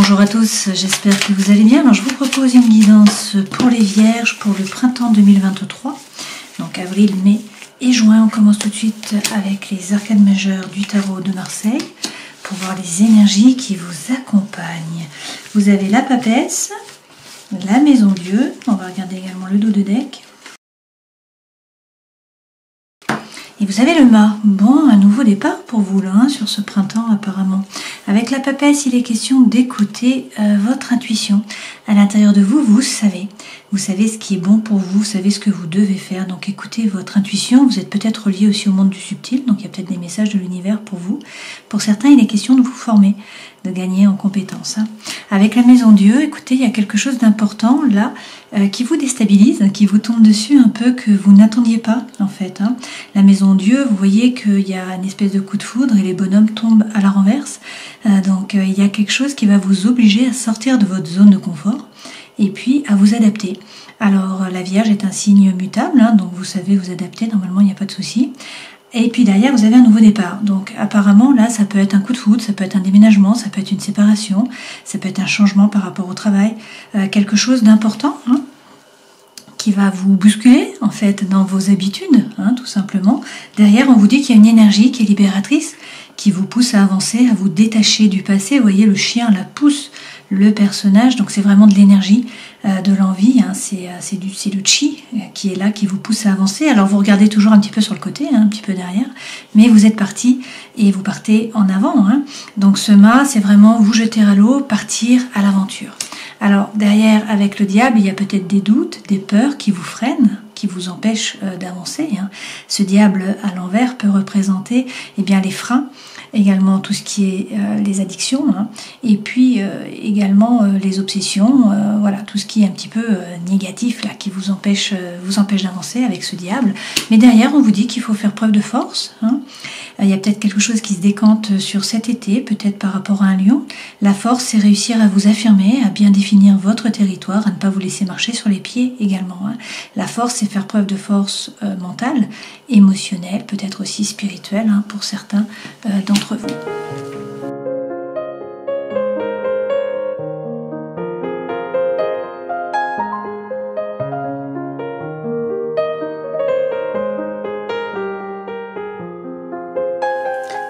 Bonjour à tous, j'espère que vous allez bien. Alors, je vous propose une guidance pour les Vierges pour le printemps 2023, donc avril, mai et juin. On commence tout de suite avec les arcanes majeures du tarot de Marseille pour voir les énergies qui vous accompagnent. Vous avez la papesse, la maison Dieu, on va regarder également le dos de deck. Et vous avez le mât. Bon, un nouveau départ pour vous là, hein, sur ce printemps apparemment. Avec la papesse, il est question d'écouter votre intuition. À l'intérieur de vous, vous savez ce qui est bon pour vous, vous savez ce que vous devez faire. Donc écoutez votre intuition. Vous êtes peut-être lié aussi au monde du subtil, donc il y a peut-être des messages de l'univers pour vous. Pour certains, il est question de vous former, de gagner en compétences. Hein. Avec la maison Dieu, écoutez, il y a quelque chose d'important là qui vous déstabilise, qui vous tombe dessus un peu que vous n'attendiez pas en fait. Hein. La maison Dieu, vous voyez qu'il y a une espèce de coup de foudre et les bonhommes tombent à la renverse. Donc il y a quelque chose qui va vous obliger à sortir de votre zone de confort et puis à vous adapter. Alors la Vierge est un signe mutable, hein, donc vous savez vous adapter, normalement il n'y a pas de souci. Et puis derrière, vous avez un nouveau départ. Donc apparemment, là, ça peut être un coup de foudre, ça peut être un déménagement, ça peut être une séparation, ça peut être un changement par rapport au travail, quelque chose d'important, hein, qui va vous bousculer, en fait, dans vos habitudes, hein, tout simplement. Derrière, on vous dit qu'il y a une énergie qui est libératrice, qui vous pousse à avancer, à vous détacher du passé. Vous voyez, le chien la pousse, le personnage, donc c'est vraiment de l'énergie, de l'envie, hein, c'est le chi qui est là, qui vous pousse à avancer. Alors vous regardez toujours un petit peu sur le côté, hein, un petit peu derrière, mais vous êtes parti et vous partez en avant. Hein. Donc ce mât, c'est vraiment vous jeter à l'eau, partir à l'aventure. Alors derrière, avec le diable, il y a peut-être des doutes, des peurs qui vous freinent, qui vous empêchent d'avancer. Hein. Ce diable à l'envers peut représenter bien les freins, également tout ce qui est les addictions, hein, et puis également les obsessions, voilà, tout ce qui est un petit peu négatif là, qui vous empêche d'avancer avec ce diable. Mais derrière, on vous dit qu'il faut faire preuve de force. Hein. Il y a peut-être quelque chose qui se décante sur cet été, peut-être par rapport à un lion. La force, c'est réussir à vous affirmer, à bien définir votre territoire, à ne pas vous laisser marcher sur les pieds également. Hein. La force, c'est faire preuve de force mentale, émotionnelle, peut-être aussi spirituelle, hein, pour certains d'entre vous.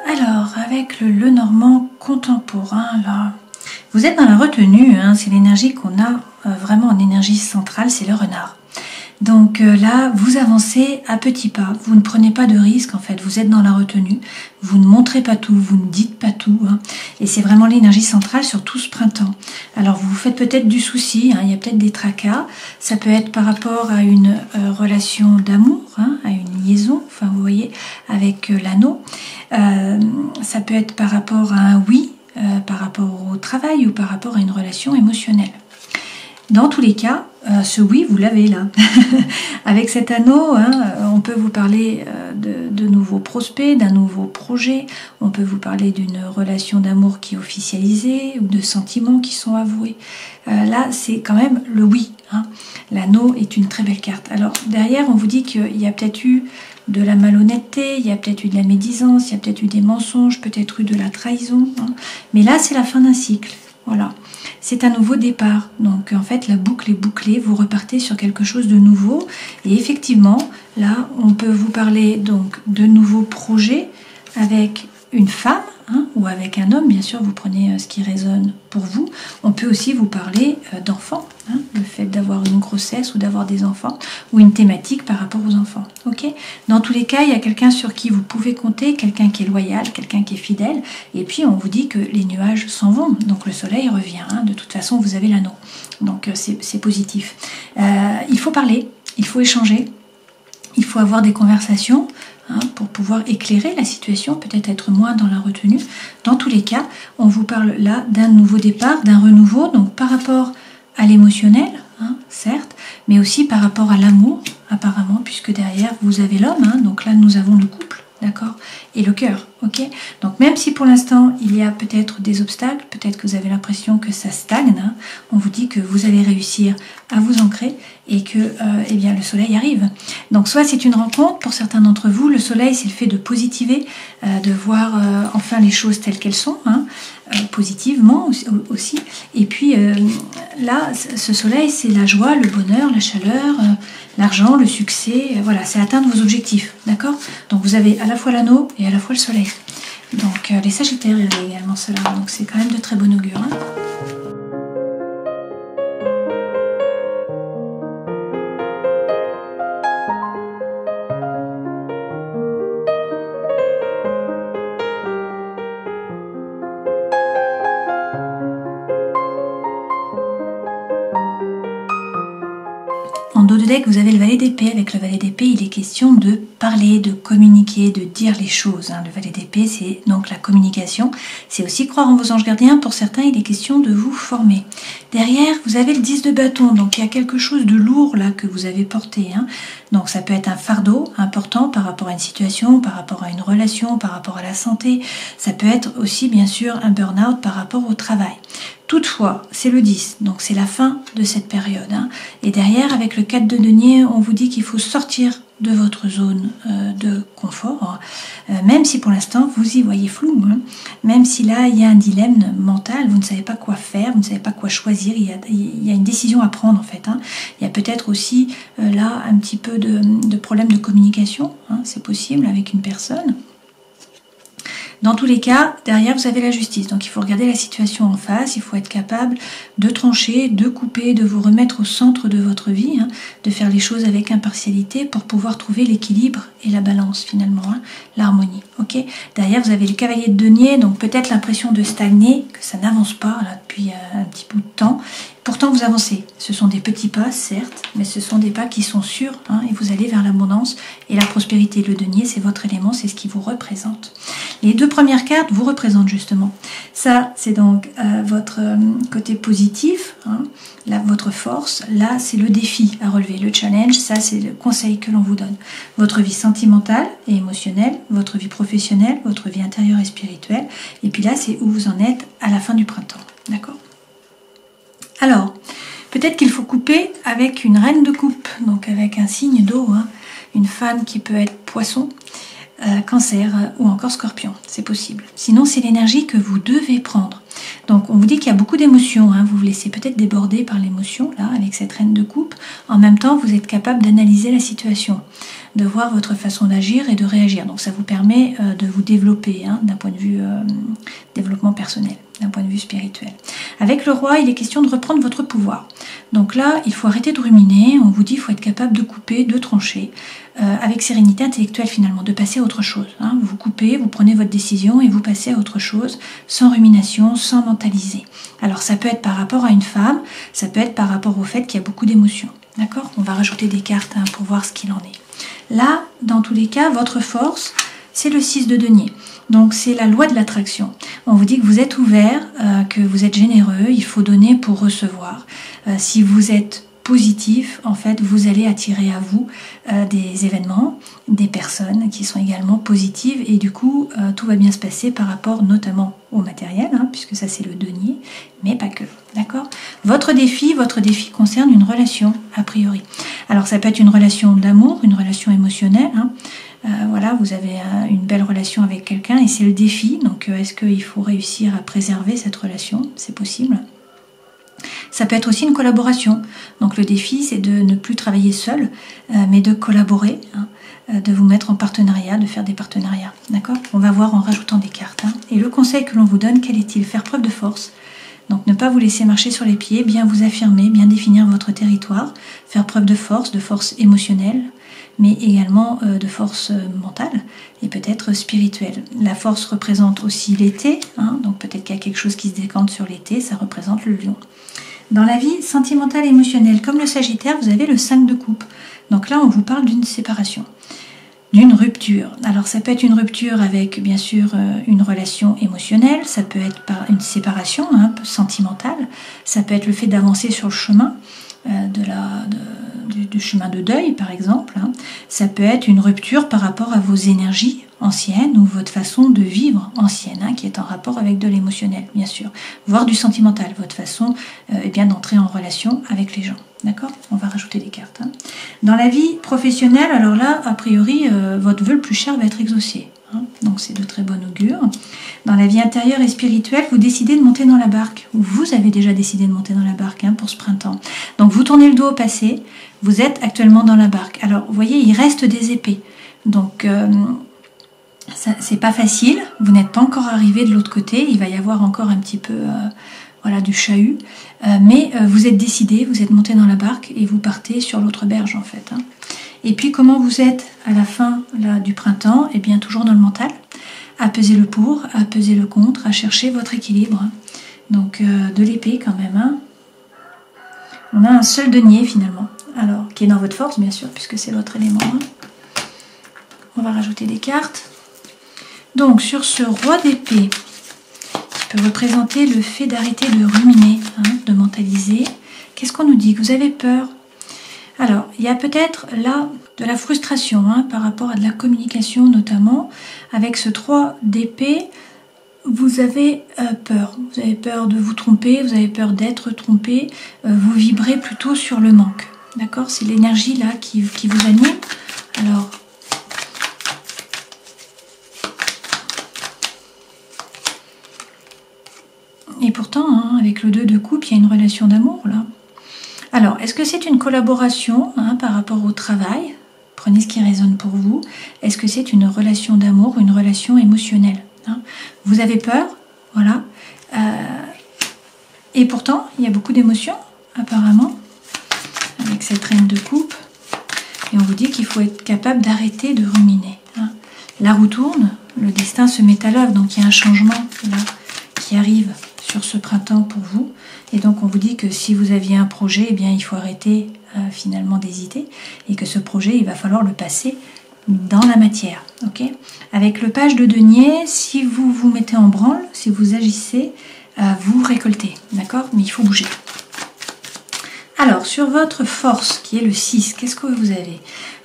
Alors, avec le Normand contemporain, là, vous êtes dans la retenue, hein, c'est l'énergie qu'on a vraiment en énergie centrale, c'est le renard. Donc là, vous avancez à petits pas, vous ne prenez pas de risques en fait, vous êtes dans la retenue, vous ne montrez pas tout, vous ne dites pas tout, hein, et c'est vraiment l'énergie centrale sur tout ce printemps. Alors vous vous faites peut-être du souci, hein, il y a peut-être des tracas, ça peut être par rapport à une relation d'amour, hein, à une liaison, enfin vous voyez, avec l'anneau, ça peut être par rapport à un oui, par rapport au travail ou par rapport à une relation émotionnelle. Dans tous les cas, ce oui, vous l'avez là. Avec cet anneau, hein, on peut vous parler de nouveaux prospects, d'un nouveau projet. On peut vous parler d'une relation d'amour qui est officialisée ou de sentiments qui sont avoués. Là, c'est quand même le oui. Hein. L'anneau est une très belle carte. Alors, derrière, on vous dit qu'il y a peut-être eu de la malhonnêteté, il y a peut-être eu de la médisance, il y a peut-être eu des mensonges, peut-être eu de la trahison. Hein. Mais là, c'est la fin d'un cycle. Voilà, c'est un nouveau départ. Donc en fait, la boucle est bouclée, vous repartez sur quelque chose de nouveau. Et effectivement, là, on peut vous parler donc de nouveaux projets avec une femme, hein, ou avec un homme, bien sûr, vous prenez ce qui résonne pour vous. On peut aussi vous parler d'enfants, hein, le fait d'avoir une grossesse ou d'avoir des enfants, ou une thématique par rapport aux enfants. Okay ? Dans tous les cas, il y a quelqu'un sur qui vous pouvez compter, quelqu'un qui est loyal, quelqu'un qui est fidèle, et puis on vous dit que les nuages s'en vont, donc le soleil revient, hein, de toute façon vous avez l'anneau, donc c'est positif. Il faut parler, il faut échanger, il faut avoir des conversations, hein, pour pouvoir éclairer la situation, peut-être être moins dans la retenue. Dans tous les cas, on vous parle là d'un nouveau départ, d'un renouveau, donc par rapport à l'émotionnel, hein, certes, mais aussi par rapport à l'amour, apparemment, puisque derrière vous avez l'homme, hein, donc là nous avons le couple, d'accord, et le cœur, ok. Donc même si pour l'instant il y a peut-être des obstacles, peut-être que vous avez l'impression que ça stagne, hein, on vous dit que vous allez réussir à vous ancrer et que eh bien, le soleil arrive. Donc soit c'est une rencontre, pour certains d'entre vous, le soleil c'est le fait de positiver, de voir enfin les choses telles qu'elles sont, hein, positivement aussi. Et puis là, ce soleil c'est la joie, le bonheur, la chaleur, l'argent, le succès, voilà, c'est atteindre vos objectifs, d'accord? Donc vous avez à la fois l'anneau et à la fois le soleil. Donc les Sagittaires également cela, donc c'est quand même de très bon augure. Hein. En dos de deck, vous avez le valet d'épée. Avec le valet d'épée, il est question de parler, de communiquer, de dire les choses. Hein. Le valet d'épée, c'est donc la communication. C'est aussi croire en vos anges gardiens. Pour certains, il est question de vous former. Derrière, vous avez le 10 de bâton. Donc, il y a quelque chose de lourd là que vous avez porté. Hein. Donc, ça peut être un fardeau important par rapport à une situation, par rapport à une relation, par rapport à la santé. Ça peut être aussi, bien sûr, un burn-out par rapport au travail. Toutefois, c'est le 10, donc c'est la fin de cette période. Hein. Et derrière, avec le 4 de denier, on vous dit qu'il faut sortir de votre zone de confort, même si pour l'instant, vous y voyez flou. Hein. Même si là, il y a un dilemme mental, vous ne savez pas quoi faire, vous ne savez pas quoi choisir, il y a une décision à prendre en fait. Hein. Il y a peut-être aussi là un petit peu de problème de communication, hein, c'est possible avec une personne. Dans tous les cas, derrière, vous avez la justice. Donc, il faut regarder la situation en face. Il faut être capable de trancher, de couper, de vous remettre au centre de votre vie, hein, de faire les choses avec impartialité pour pouvoir trouver l'équilibre et la balance, finalement, hein, l'harmonie. Ok. Derrière, vous avez le cavalier de denier. Donc, peut-être l'impression de stagner, que ça n'avance pas là, depuis un petit bout de temps. Pourtant, vous avancez. Ce sont des petits pas, certes, mais ce sont des pas qui sont sûrs, hein, et vous allez vers l'abondance et la prospérité. Le denier, c'est votre élément, c'est ce qui vous représente. Les deux premières cartes vous représentent justement. Ça, c'est donc votre côté positif, hein, là, votre force. Là, c'est le défi à relever, le challenge. Ça, c'est le conseil que l'on vous donne. Votre vie sentimentale et émotionnelle, votre vie professionnelle, votre vie intérieure et spirituelle. Et puis là, c'est où vous en êtes à la fin du printemps. D'accord ? Alors, peut-être qu'il faut couper avec une reine de coupe, donc avec un signe d'eau, hein, une femme qui peut être poisson, cancer ou encore scorpion, c'est possible. Sinon, c'est l'énergie que vous devez prendre. Donc, on vous dit qu'il y a beaucoup d'émotions, hein, vous vous laissez peut-être déborder par l'émotion, là, avec cette reine de coupe. En même temps, vous êtes capable d'analyser la situation, de voir votre façon d'agir et de réagir. Donc, ça vous permet de vous développer, hein, d'un point de vue développement personnel, d'un point de vue spirituel. Avec le roi, il est question de reprendre votre pouvoir. Donc là, il faut arrêter de ruminer. On vous dit qu'il faut être capable de couper, de trancher, avec sérénité intellectuelle finalement, de passer à autre chose. Hein. Vous coupez, vous prenez votre décision et vous passez à autre chose, sans rumination, sans mentaliser. Alors ça peut être par rapport à une femme, ça peut être par rapport au fait qu'il y a beaucoup d'émotions. D'accord ? On va rajouter des cartes, hein, pour voir ce qu'il en est. Là, dans tous les cas, votre force, c'est le 6 de denier. Donc c'est la loi de l'attraction. On vous dit que vous êtes ouvert, que vous êtes généreux, il faut donner pour recevoir. Si vous êtes positif, en fait, vous allez attirer à vous des événements, des personnes qui sont également positives et du coup, tout va bien se passer par rapport notamment au matériel, hein, puisque ça c'est le denier, mais pas que, d'accord ? Votre défi concerne une relation, a priori. Alors ça peut être une relation d'amour, une relation émotionnelle, hein. Voilà, vous avez une belle relation avec quelqu'un et c'est le défi, donc est-ce qu'il faut réussir à préserver cette relation ? C'est possible. Ça peut être aussi une collaboration. Donc le défi, c'est de ne plus travailler seul, mais de collaborer, hein, de vous mettre en partenariat, de faire des partenariats. D'accord ? On va voir en rajoutant des cartes. Hein. Et le conseil que l'on vous donne, quel est-il ? Faire preuve de force. Donc ne pas vous laisser marcher sur les pieds, bien vous affirmer, bien définir votre territoire, faire preuve de force émotionnelle, mais également de force mentale et peut-être spirituelle. La force représente aussi l'été, hein, donc peut-être qu'il y a quelque chose qui se décante sur l'été, ça représente le lion. Dans la vie sentimentale et émotionnelle, comme le Sagittaire, vous avez le 5 de coupe. Donc là, on vous parle d'une séparation, d'une rupture. Alors ça peut être une rupture avec, bien sûr, une relation émotionnelle, ça peut être par une séparation, hein, sentimentale, ça peut être le fait d'avancer sur le chemin, du chemin de deuil, par exemple. Hein. Ça peut être une rupture par rapport à vos énergies ancienne ou votre façon de vivre ancienne, hein, qui est en rapport avec de l'émotionnel, bien sûr, voire du sentimental, votre façon bien d'entrer en relation avec les gens. D'accord? On va rajouter des cartes. Hein. Dans la vie professionnelle, alors là, a priori, votre vœu le plus cher va être exaucé. Hein, donc c'est de très bon augure. Dans la vie intérieure et spirituelle, vous décidez de monter dans la barque, ou vous avez déjà décidé de monter dans la barque hein, pour ce printemps. Donc vous tournez le dos au passé, vous êtes actuellement dans la barque. Alors vous voyez, il reste des épées. Donc c'est pas facile, vous n'êtes pas encore arrivé de l'autre côté, il va y avoir encore un petit peu voilà, du chahut, mais vous êtes décidé, vous êtes monté dans la barque et vous partez sur l'autre berge en fait. Hein. Et puis comment vous êtes à la fin là, du printemps? Eh bien toujours dans le mental, à peser le pour, à peser le contre, à chercher votre équilibre. Hein. Donc de l'épée quand même. Hein. On a un seul denier finalement, alors qui est dans votre force bien sûr, puisque c'est votre élément. Hein. On va rajouter des cartes. Donc sur ce roi d'épée, qui peut représenter le fait d'arrêter de ruminer, hein, de mentaliser, qu'est-ce qu'on nous dit? Que vous avez peur? Alors, il y a peut-être là de la frustration hein, par rapport à de la communication notamment. Avec ce 3 d'épée, vous avez peur. Vous avez peur de vous tromper, vous avez peur d'être trompé. Vous vibrez plutôt sur le manque. D'accord? C'est l'énergie là qui vous anime. Alors, et pourtant, hein, avec le 2 de coupe, il y a une relation d'amour là. Alors, est-ce que c'est une collaboration hein, par rapport au travail? Prenez ce qui résonne pour vous. Est-ce que c'est une relation d'amour, une relation émotionnelle hein? Vous avez peur, voilà. Et pourtant, il y a beaucoup d'émotions, apparemment, avec cette reine de coupe. Et on vous dit qu'il faut être capable d'arrêter de ruminer. Hein. La roue tourne, le destin se met à l'œuvre, donc il y a un changement là, qui arrive sur ce printemps pour vous. Et donc on vous dit que si vous aviez un projet, eh bien il faut arrêter finalement d'hésiter et que ce projet, il va falloir le passer dans la matière. Okay, avec le page de denier, si vous vous mettez en branle, si vous agissez, vous récoltez. D'accord? Mais il faut bouger. Alors, sur votre force, qui est le 6, qu'est-ce que vous avez?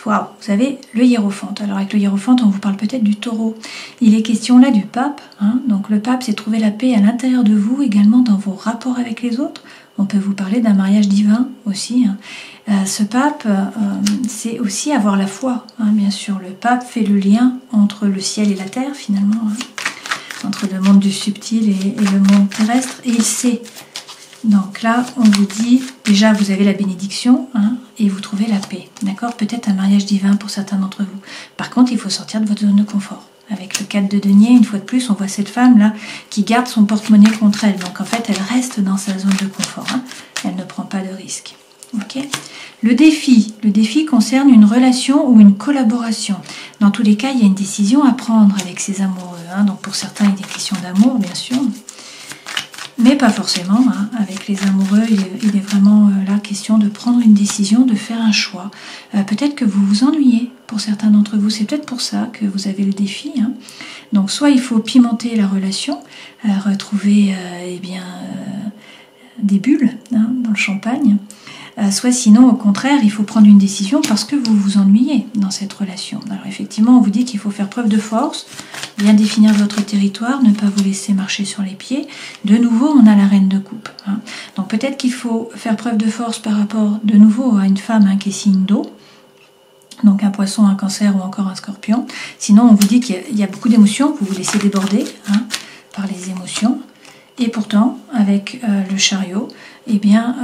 Wow, vous avez le hiérophante. Alors, avec le hiérophante, on vous parle peut-être du taureau. Il est question là du pape. Hein. Donc, le pape, c'est trouver la paix à l'intérieur de vous, également dans vos rapports avec les autres. On peut vous parler d'un mariage divin aussi. Hein. Ce pape, c'est aussi avoir la foi. Hein, bien sûr, le pape fait le lien entre le ciel et la terre, finalement. Hein, entre le monde du subtil et le monde terrestre. Et il sait. Donc là, on vous dit, déjà vous avez la bénédiction hein, et vous trouvez la paix. D'accord? Peut-être un mariage divin pour certains d'entre vous. Par contre, il faut sortir de votre zone de confort. Avec le 4 de denier, une fois de plus, on voit cette femme-là qui garde son porte-monnaie contre elle. Donc en fait, elle reste dans sa zone de confort. Hein. Elle ne prend pas de risque. Okay. Le défi concerne une relation ou une collaboration. Dans tous les cas, il y a une décision à prendre avec ses amoureux. Hein. Donc pour certains, il est question d'amour, bien sûr. Mais pas forcément, hein. Avec les amoureux, il est vraiment là question de prendre une décision, de faire un choix. Peut-être que vous vous ennuyez pour certains d'entre vous, c'est peut-être pour ça que vous avez le défi. Hein. Donc soit il faut pimenter la relation, retrouver des bulles hein, dans le champagne, soit sinon au contraire il faut prendre une décision parce que vous vous ennuyez dans cette relation. Alors effectivement on vous dit qu'il faut faire preuve de force, bien définir votre territoire, ne pas vous laisser marcher sur les pieds. De nouveau on a la reine de coupe. Hein. Donc peut-être qu'il faut faire preuve de force par rapport de nouveau à une femme hein, qui est signe d'eau. Donc un poisson, un cancer ou encore un scorpion. Sinon on vous dit qu'il y a beaucoup d'émotions, vous vous laissez déborder hein, par les émotions. Et pourtant, avec le chariot, eh bien,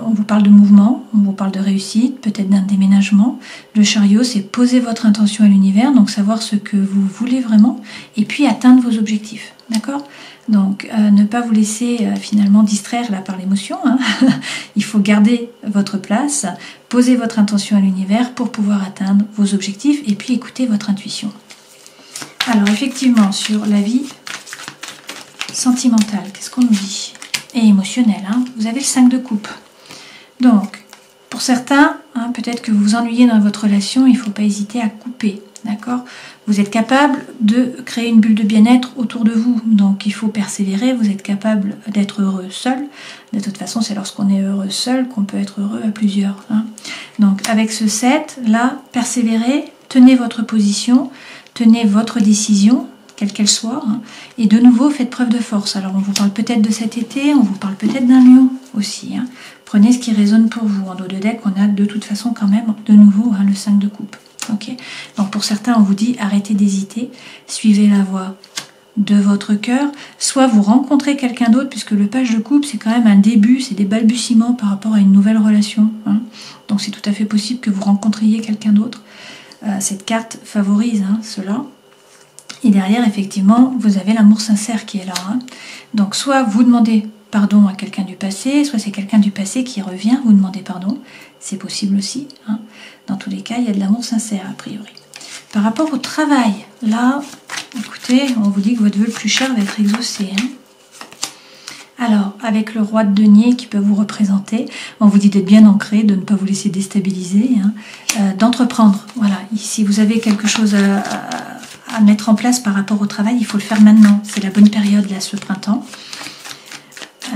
on vous parle de mouvement, on vous parle de réussite, peut-être d'un déménagement. Le chariot, c'est poser votre intention à l'univers, donc savoir ce que vous voulez vraiment, et puis atteindre vos objectifs. D'accord? Donc, ne pas vous laisser finalement distraire là par l'émotion. Hein. Il faut garder votre place, poser votre intention à l'univers pour pouvoir atteindre vos objectifs, et puis écouter votre intuition. Alors, effectivement, sur la vie sentimentale, qu'est-ce qu'on nous dit? Et émotionnelle, hein. Vous avez le 5 de coupe. Donc, pour certains, hein, peut-être que vous vous ennuyez dans votre relation, il ne faut pas hésiter à couper, d'accord? Vous êtes capable de créer une bulle de bien-être autour de vous, donc il faut persévérer, vous êtes capable d'être heureux seul. De toute façon, c'est lorsqu'on est heureux seul qu'on peut être heureux à plusieurs. Hein. Donc, avec ce 7, là, persévérez, tenez votre position, tenez votre décision, quelle qu'elle soit, hein, et de nouveau, faites preuve de force. Alors, on vous parle peut-être de cet été, on vous parle peut-être d'un lion aussi. Hein. Prenez ce qui résonne pour vous. En dos de deck, on a de toute façon quand même, de nouveau, hein, le 5 de coupe. Okay. Donc, pour certains, on vous dit, arrêtez d'hésiter, suivez la voie de votre cœur, soit vous rencontrez quelqu'un d'autre, puisque le page de coupe, c'est quand même un début, c'est des balbutiements par rapport à une nouvelle relation. Hein. Donc, c'est tout à fait possible que vous rencontriez quelqu'un d'autre. Cette carte favorise hein, cela. Et derrière, effectivement, vous avez l'amour sincère qui est là. Hein. Donc, soit vous demandez pardon à quelqu'un du passé, soit c'est quelqu'un du passé qui revient, vous demandez pardon. C'est possible aussi. Hein. Dans tous les cas, il y a de l'amour sincère, a priori. Par rapport au travail, là, écoutez, on vous dit que votre vœu le plus cher va être exaucé. Hein. Alors, avec le roi de denier qui peut vous représenter, on vous dit d'être bien ancré, de ne pas vous laisser déstabiliser, hein, d'entreprendre. Voilà, si vous avez quelque chose à mettre en place par rapport au travail, il faut le faire maintenant. C'est la bonne période, là, ce printemps.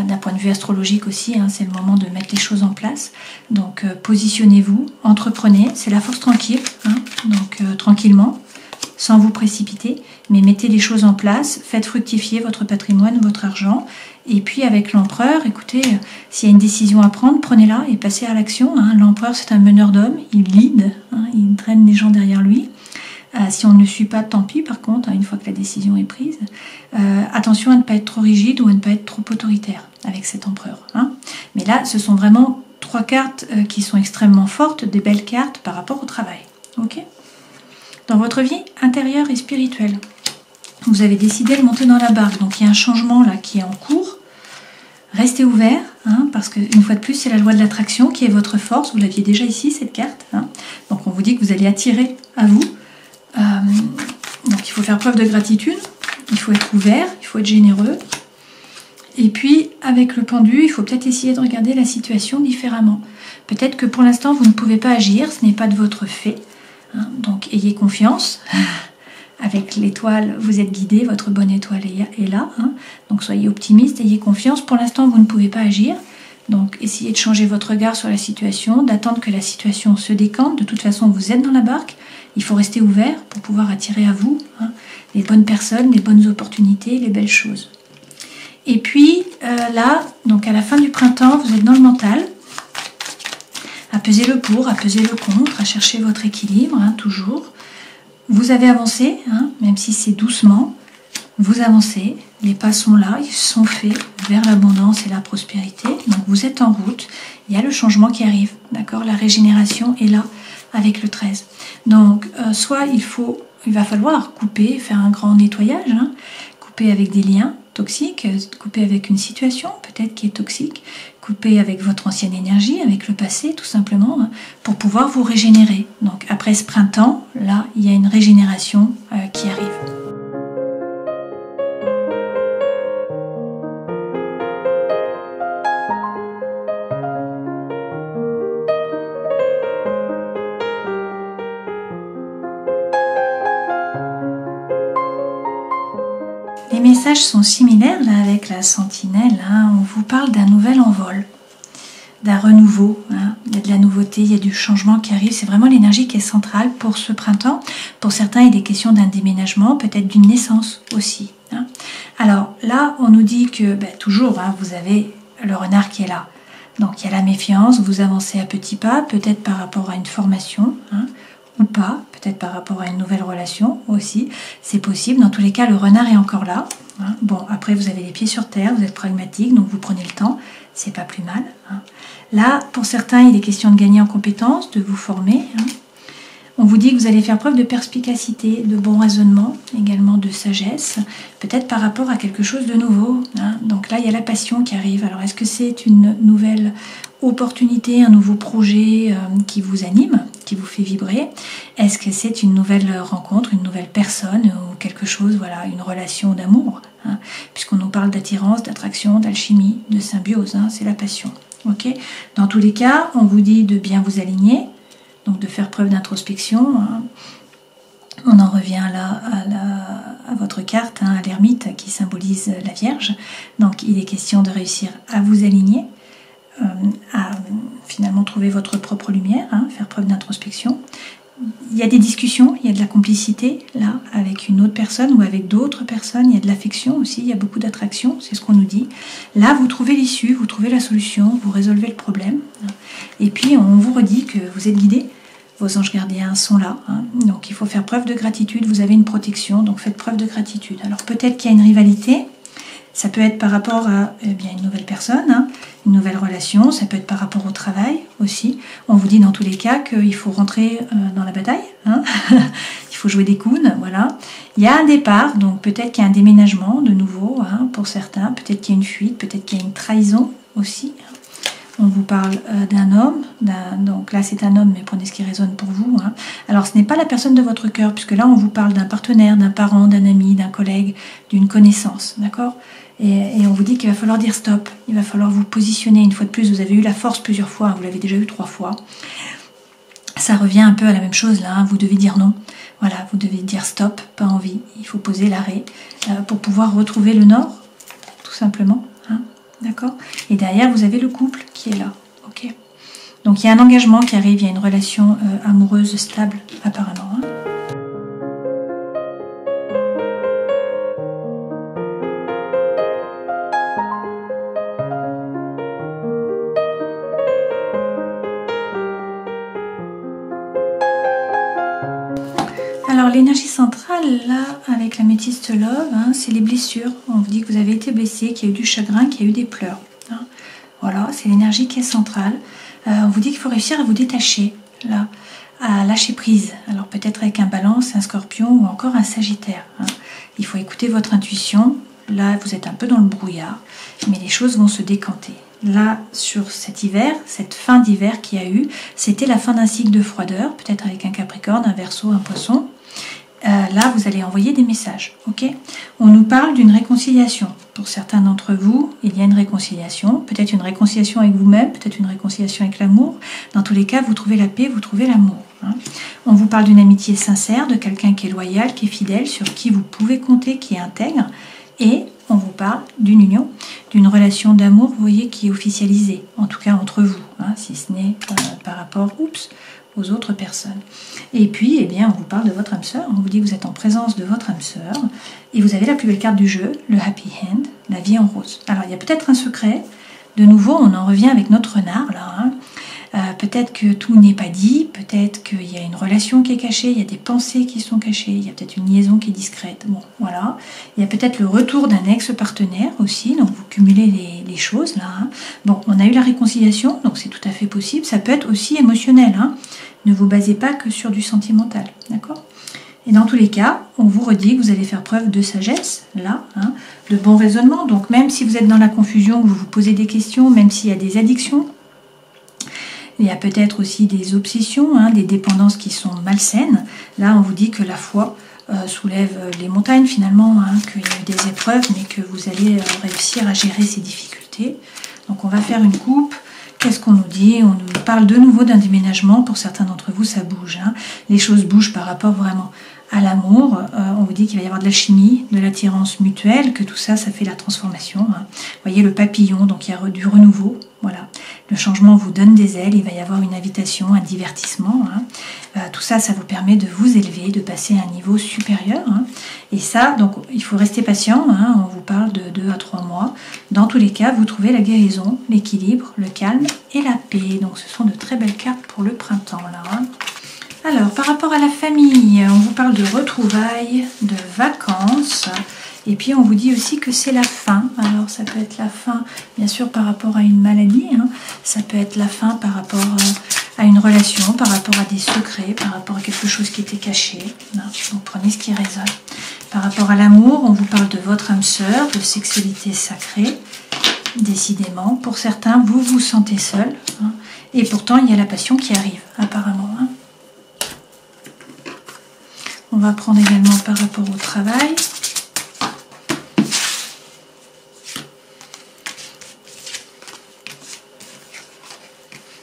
D'un point de vue astrologique aussi, hein, c'est le moment de mettre les choses en place. Donc, positionnez-vous, entreprenez, c'est la force tranquille, hein, donc tranquillement, sans vous précipiter, mais mettez les choses en place, faites fructifier votre patrimoine, votre argent, et puis avec l'empereur, écoutez, s'il y a une décision à prendre, prenez-la et passez à l'action. Hein. L'empereur, c'est un meneur d'hommes, il lead, hein, il traîne les gens derrière lui. Si on ne le suit pas, tant pis par contre, hein, une fois que la décision est prise. Attention à ne pas être trop rigide ou à ne pas être trop autoritaire avec cet empereur. Hein. Mais là, ce sont vraiment 3 cartes qui sont extrêmement fortes, des belles cartes par rapport au travail. Okay ? Dans votre vie intérieure et spirituelle, vous avez décidé de monter dans la barque, donc il y a un changement là qui est en cours. Restez ouvert, hein, parce qu'une fois de plus, c'est la loi de l'attraction qui est votre force. Vous l'aviez déjà ici, cette carte. Hein. Donc on vous dit que vous allez attirer à vous. Donc il faut faire preuve de gratitude, il faut être ouvert, il faut être généreux. Et puis, avec le pendu, il faut peut-être essayer de regarder la situation différemment. Peut-être que pour l'instant, vous ne pouvez pas agir, ce n'est pas de votre fait. Hein, donc ayez confiance. Avec l'étoile, vous êtes guidé, votre bonne étoile est là. Hein, donc soyez optimiste, ayez confiance. Pour l'instant, vous ne pouvez pas agir. Donc essayez de changer votre regard sur la situation, d'attendre que la situation se décante. De toute façon, vous êtes dans la barque. Il faut rester ouvert pour pouvoir attirer à vous hein, les bonnes personnes, les bonnes opportunités, les belles choses. Et puis là, donc à la fin du printemps, vous êtes dans le mental, à peser le pour, à peser le contre, à chercher votre équilibre, hein, toujours. Vous avez avancé, hein, même si c'est doucement, vous avancez, les pas sont là, ils sont faits vers l'abondance et la prospérité. Donc vous êtes en route, il y a le changement qui arrive, d'accord ? La régénération est là avec le 13. Donc soit il va falloir couper, faire un grand nettoyage, hein, couper avec des liens toxiques, couper avec une situation peut-être qui est toxique, couper avec votre ancienne énergie, avec le passé tout simplement, hein, pour pouvoir vous régénérer. Donc après ce printemps, là, il y a une régénération qui arrive. Les messages sont similaires là avec la sentinelle, hein. On vous parle d'un nouvel envol, d'un renouveau, hein. Il y a de la nouveauté, il y a du changement qui arrive, c'est vraiment l'énergie qui est centrale pour ce printemps. Pour certains, il y a des questions d'un déménagement, peut-être d'une naissance aussi. Hein. Alors là, on nous dit que toujours, hein, vous avez le renard qui est là. Donc il y a la méfiance, vous avancez à petits pas, peut-être par rapport à une formation, hein, ou pas, peut-être par rapport à une nouvelle relation aussi, c'est possible. Dans tous les cas, le renard est encore là. Hein. Bon, après, vous avez les pieds sur terre, vous êtes pragmatique, donc vous prenez le temps, c'est pas plus mal. Hein. Là, pour certains, il est question de gagner en compétences, de vous former. Hein. On vous dit que vous allez faire preuve de perspicacité, de bon raisonnement, également de sagesse, peut-être par rapport à quelque chose de nouveau. Hein. Donc là, il y a la passion qui arrive. Alors, est-ce que c'est une nouvelle opportunité, un nouveau projet qui vous anime, qui vous fait vibrer? Est-ce que c'est une nouvelle rencontre, une nouvelle personne ou quelque chose, voilà, une relation d'amour, hein, puisqu'on nous parle d'attirance, d'attraction, d'alchimie, de symbiose, hein, c'est la passion. Okay. Dans tous les cas, on vous dit de bien vous aligner, donc de faire preuve d'introspection. Hein. On en revient là à votre carte, hein, à l'ermite qui symbolise la Vierge. Donc il est question de réussir à vous aligner, à finalement trouver votre propre lumière, hein, faire preuve d'introspection, il y a des discussions, il y a de la complicité, là, avec une autre personne ou avec d'autres personnes. Il y a de l'affection aussi, il y a beaucoup d'attraction, c'est ce qu'on nous dit. Là, vous trouvez l'issue, vous trouvez la solution, vous résolvez le problème. Et puis, on vous redit que vous êtes guidé. Vos anges gardiens sont là. Donc, il faut faire preuve de gratitude. Vous avez une protection, donc faites preuve de gratitude. Alors, peut-être qu'il y a une rivalité. Ça peut être par rapport à une nouvelle personne, une nouvelle relation, ça peut être par rapport au travail aussi. On vous dit dans tous les cas qu'il faut rentrer dans la bataille, il faut jouer des coudes, voilà. Il y a un départ, donc peut-être qu'il y a un déménagement de nouveau pour certains, peut-être qu'il y a une fuite, peut-être qu'il y a une trahison aussi. On vous parle d'un homme, donc là c'est un homme, mais prenez ce qui résonne pour vous. Alors ce n'est pas la personne de votre cœur, puisque là on vous parle d'un partenaire, d'un parent, d'un ami, d'un collègue, d'une connaissance, d'accord ? Et on vous dit qu'il va falloir dire stop, il va falloir vous positionner une fois de plus. Vous avez eu la force plusieurs fois, vous l'avez déjà eu 3 fois. Ça revient un peu à la même chose là, vous devez dire non. Voilà, vous devez dire stop, pas envie. Il faut poser l'arrêt pour pouvoir retrouver le nord, tout simplement. D'accord ? Et derrière, vous avez le couple qui est là. Ok ? Donc il y a un engagement qui arrive, il y a une relation amoureuse stable apparemment. Alors l'énergie centrale, là, avec la métiste love, c'est les blessures. On vous dit que vous avez été blessé, qu'il y a eu du chagrin, qu'il y a eu des pleurs. Voilà, c'est l'énergie qui est centrale. On vous dit qu'il faut réussir à vous détacher, là, à lâcher prise. Alors peut-être avec un balance, un scorpion ou encore un sagittaire. Il faut écouter votre intuition. Là, vous êtes un peu dans le brouillard, mais les choses vont se décanter. Là, sur cet hiver, cette fin d'hiver qu'il y a eu, c'était la fin d'un cycle de froideur, peut-être avec un Capricorne, un Verseau, un Poisson. Là, vous allez envoyer des messages, ok ? On nous parle d'une réconciliation. Pour certains d'entre vous, il y a une réconciliation. Peut-être une réconciliation avec vous-même, peut-être une réconciliation avec l'amour. Dans tous les cas, vous trouvez la paix, vous trouvez l'amour. On vous parle d'une amitié sincère, de quelqu'un qui est loyal, qui est fidèle, sur qui vous pouvez compter, qui est intègre. Et on vous parle d'une union, d'une relation d'amour, vous voyez, qui est officialisée, en tout cas entre vous, si ce n'est par rapport aux autres personnes. Et puis, eh bien, on vous parle de votre âme sœur, on vous dit que vous êtes en présence de votre âme sœur, et vous avez la plus belle carte du jeu, le Happy Hand, la vie en rose. Alors, il y a peut-être un secret, de nouveau, on en revient avec notre renard, là, peut-être que tout n'est pas dit, peut-être qu'il y a une relation qui est cachée, il y a des pensées qui sont cachées, il y a peut-être une liaison qui est discrète. Bon, voilà. Il y a peut-être le retour d'un ex-partenaire aussi, donc vous cumulez les choses là. Bon, on a eu la réconciliation, donc c'est tout à fait possible. Ça peut être aussi émotionnel. Ne vous basez pas que sur du sentimental, d'accord ? Et dans tous les cas, on vous redit que vous allez faire preuve de sagesse, là, de bon raisonnement. Donc même si vous êtes dans la confusion, vous vous posez des questions, même s'il y a des addictions, il y a peut-être aussi des obsessions, des dépendances qui sont malsaines. Là, on vous dit que la foi soulève les montagnes finalement, qu'il y a eu des épreuves, mais que vous allez réussir à gérer ces difficultés. Donc on va faire une coupe. Qu'est-ce qu'on nous dit ? On nous parle de nouveau d'un déménagement. Pour certains d'entre vous, ça bouge. Les choses bougent par rapport vraiment à l'amour. On vous dit qu'il va y avoir de la chimie, de l'attirance mutuelle, que tout ça, ça fait la transformation. Vous voyez le papillon, donc il y a du renouveau. Voilà. Le changement vous donne des ailes. Il va y avoir une invitation, un divertissement. Tout ça, ça vous permet de vous élever, de passer à un niveau supérieur. Et ça, donc il faut rester patient. On vous parle de 2 à 3 mois. Dans tous les cas, vous trouvez la guérison, l'équilibre, le calme et la paix. Donc ce sont de très belles cartes pour le printemps là. Alors, par rapport à la famille, on vous parle de retrouvailles, de vacances, et puis on vous dit aussi que c'est la fin. Alors, ça peut être la fin, bien sûr, par rapport à une maladie, ça peut être la fin par rapport à une relation, par rapport à des secrets, par rapport à quelque chose qui était caché. Donc, prenez ce qui résonne. Par rapport à l'amour, on vous parle de votre âme sœur, de sexualité sacrée, décidément. Pour certains, vous vous sentez seul, et pourtant, il y a la passion qui arrive, apparemment. On va prendre également par rapport au travail.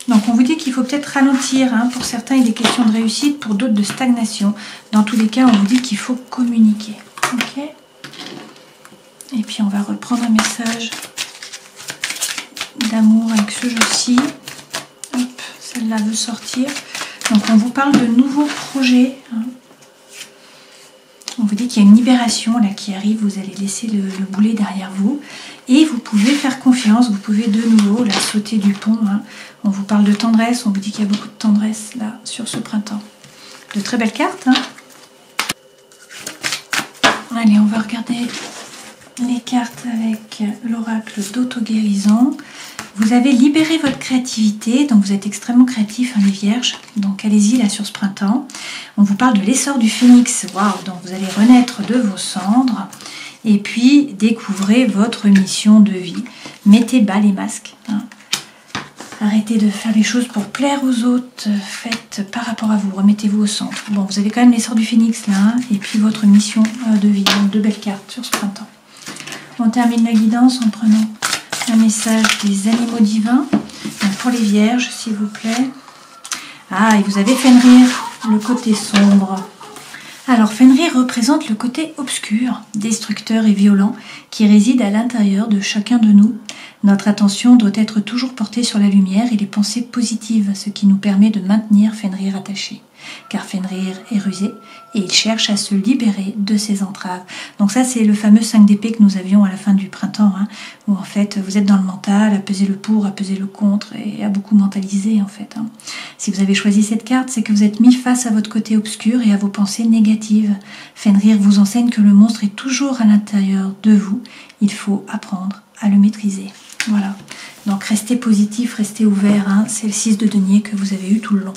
Donc on vous dit qu'il faut peut-être ralentir. Pour certains, il est question de réussite, pour d'autres de stagnation. Dans tous les cas, on vous dit qu'il faut communiquer. Ok ? Et puis on va reprendre un message d'amour avec ce jeu-ci. Hop, celle-là veut sortir. Donc on vous parle de nouveaux projets. On vous dit qu'il y a une libération là qui arrive, vous allez laisser le boulet derrière vous. Et vous pouvez faire confiance, vous pouvez de nouveau là, sauter du pont. On vous parle de tendresse, on vous dit qu'il y a beaucoup de tendresse là sur ce printemps. De très belles cartes. Allez, on va regarder les cartes avec l'oracle d'auto-guérison. Vous avez libéré votre créativité, donc vous êtes extrêmement créatif, les vierges. Donc allez-y là sur ce printemps. On vous parle de l'essor du phénix. Waouh, donc vous allez renaître de vos cendres. Et puis découvrez votre mission de vie. Mettez bas les masques. Arrêtez de faire les choses pour plaire aux autres. Faites par rapport à vous. Remettez-vous au centre. Bon, vous avez quand même l'essor du phénix là. Et puis votre mission de vie. Donc de belles cartes sur ce printemps. On termine la guidance en prenant un message des animaux divins. Donc pour les vierges, s'il vous plaît. Ah, et vous avez Fenrir, le côté sombre. Alors Fenrir représente le côté obscur, destructeur et violent qui réside à l'intérieur de chacun de nous. Notre attention doit être toujours portée sur la lumière et les pensées positives, ce qui nous permet de maintenir Fenrir attaché. Car Fenrir est rusé et il cherche à se libérer de ses entraves. Donc ça c'est le fameux 5 d'épée que nous avions à la fin du printemps, où en fait vous êtes dans le mental, à peser le pour, à peser le contre et à beaucoup mentaliser en fait. Si vous avez choisi cette carte, c'est que vous êtes mis face à votre côté obscur et à vos pensées négatives. Fenrir vous enseigne que le monstre est toujours à l'intérieur de vous. Il faut apprendre à le maîtriser. Voilà. Donc restez positif, restez ouvert. C'est le 6 de denier que vous avez eu tout le long.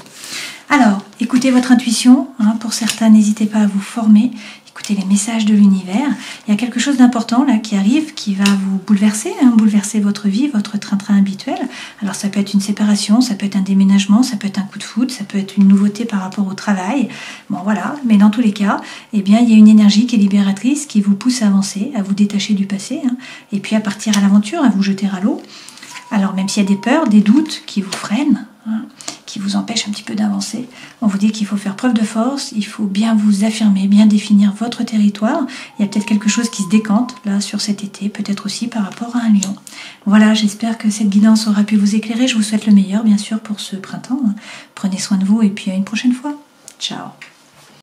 Alors, écoutez votre intuition. Pour certains, n'hésitez pas à vous former. Écoutez les messages de l'univers. Il y a quelque chose d'important là qui arrive, qui va vous bouleverser, bouleverser votre vie, votre train-train habituel. Alors ça peut être une séparation, ça peut être un déménagement, ça peut être un coup de foudre, ça peut être une nouveauté par rapport au travail. Bon voilà, mais dans tous les cas, eh bien il y a une énergie qui est libératrice, qui vous pousse à avancer, à vous détacher du passé, et puis à partir à l'aventure, à vous jeter à l'eau. Alors même s'il y a des peurs, des doutes qui vous freinent, qui vous empêchent un petit peu d'avancer, on vous dit qu'il faut faire preuve de force, il faut bien vous affirmer, bien définir votre territoire. Il y a peut-être quelque chose qui se décante là sur cet été, peut-être aussi par rapport à un lion. Voilà, j'espère que cette guidance aura pu vous éclairer. Je vous souhaite le meilleur bien sûr pour ce printemps. Prenez soin de vous et puis à une prochaine fois. Ciao.